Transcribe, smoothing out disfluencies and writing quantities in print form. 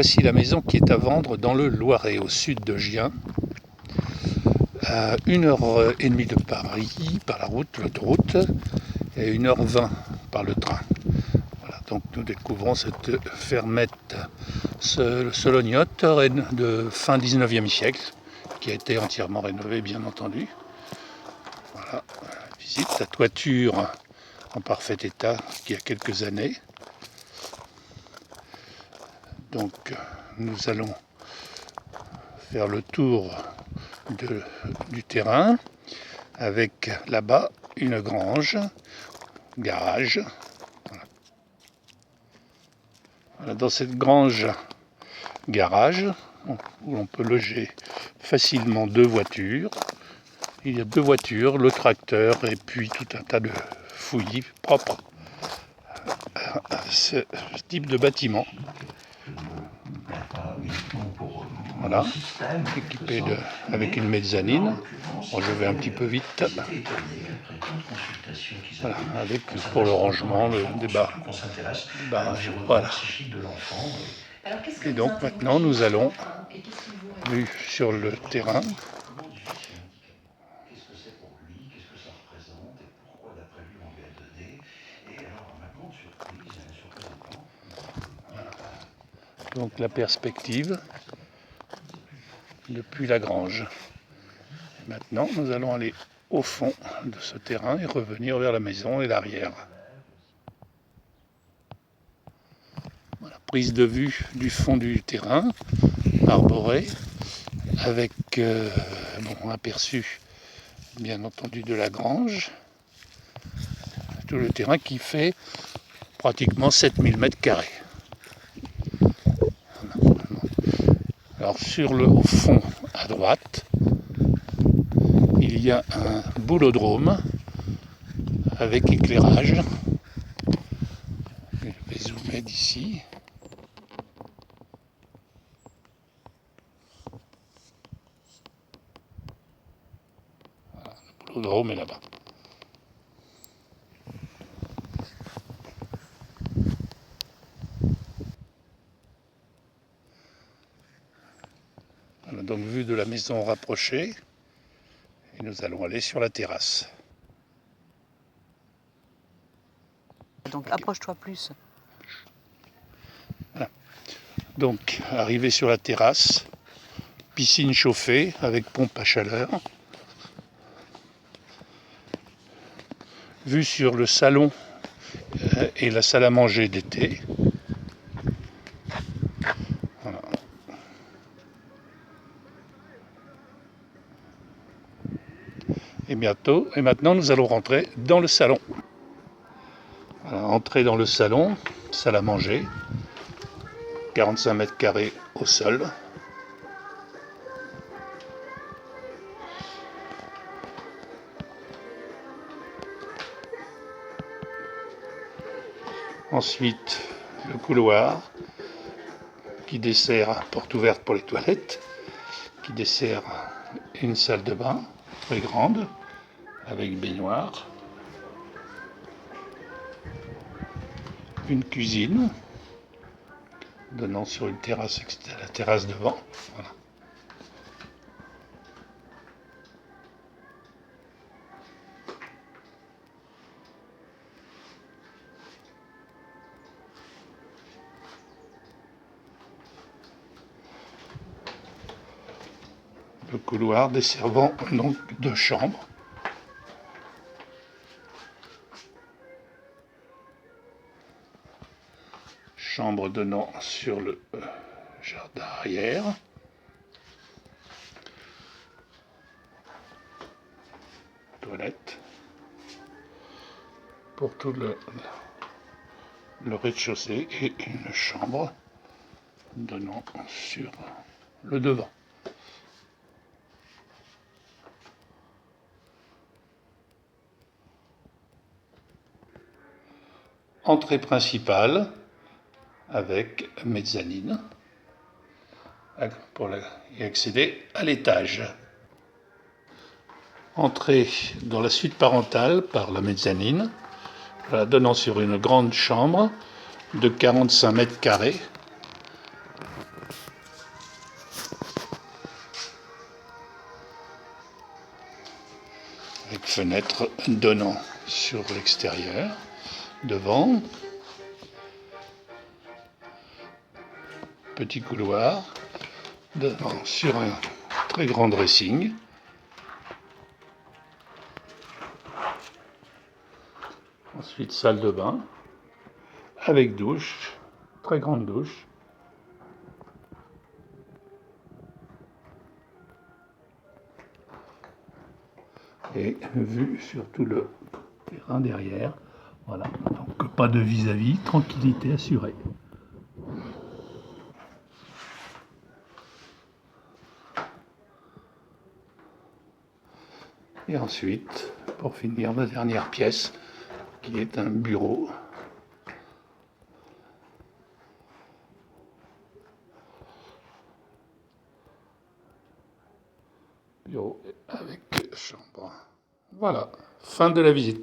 Voici la maison qui est à vendre dans le Loiret, au sud de Gien, à 1h30 de Paris par la route, l'autoroute, et 1h20 par le train. Voilà, donc nous découvrons cette fermette solognote de fin 19e siècle, qui a été entièrement rénovée, bien entendu. Voilà, visite la toiture en parfait état qui a quelques années. Donc nous allons faire le tour du terrain avec là-bas une grange, garage. Voilà, dans cette grange garage où l'on peut loger facilement 2 voitures. Il y a 2 voitures, le tracteur et puis tout un tas de fouillis propres à ce type de bâtiment. Voilà, équipé avec une mezzanine. Bon, je vais un petit peu vite. Voilà, avec pour le rangement des barrages. Voilà. Et donc maintenant nous allons sur le terrain. Donc la perspective depuis la grange. Maintenant, nous allons aller au fond de ce terrain et revenir vers la maison et l'arrière. Voilà, prise de vue du fond du terrain, arboré, avec un aperçu bien entendu de la grange. Tout le terrain qui fait pratiquement 7000 m². Alors au fond à droite, il y a un boulodrome avec éclairage. Je vais zoomer d'ici. Voilà, le boulodrome est là-bas. Voilà, donc vue de la maison rapprochée. Et nous allons aller sur la terrasse. Donc approche-toi plus. Voilà. Donc arrivé sur la terrasse, piscine chauffée avec pompe à chaleur. Vue sur le salon et la salle à manger d'été. Voilà. Et maintenant nous allons rentrer dans le salon. Voilà, entrer dans le salon, salle à manger, 45 m² au sol. Ensuite, le couloir qui dessert, porte ouverte pour les toilettes, qui dessert une salle de bain très grande avec baignoire, une cuisine donnant sur une terrasse, la terrasse devant. Voilà. Le couloir desservant donc 2 chambres. Chambre donnant sur le jardin arrière. Toilette. Pour tout le rez-de-chaussée et une chambre donnant sur le devant. Entrée principale avec mezzanine pour y accéder à l'étage. Entrée dans la suite parentale par la mezzanine, voilà, donnant sur une grande chambre de 45 m², fenêtre donnant sur l'extérieur. Devant, petit couloir, devant sur un très grand dressing. Ensuite, salle de bain, avec douche, très grande douche. Et vue sur tout le terrain derrière. Voilà, donc pas de vis-à-vis, tranquillité assurée. Et ensuite, pour finir, la dernière pièce, qui est un bureau. Bureau avec chambre. Voilà, fin de la visite.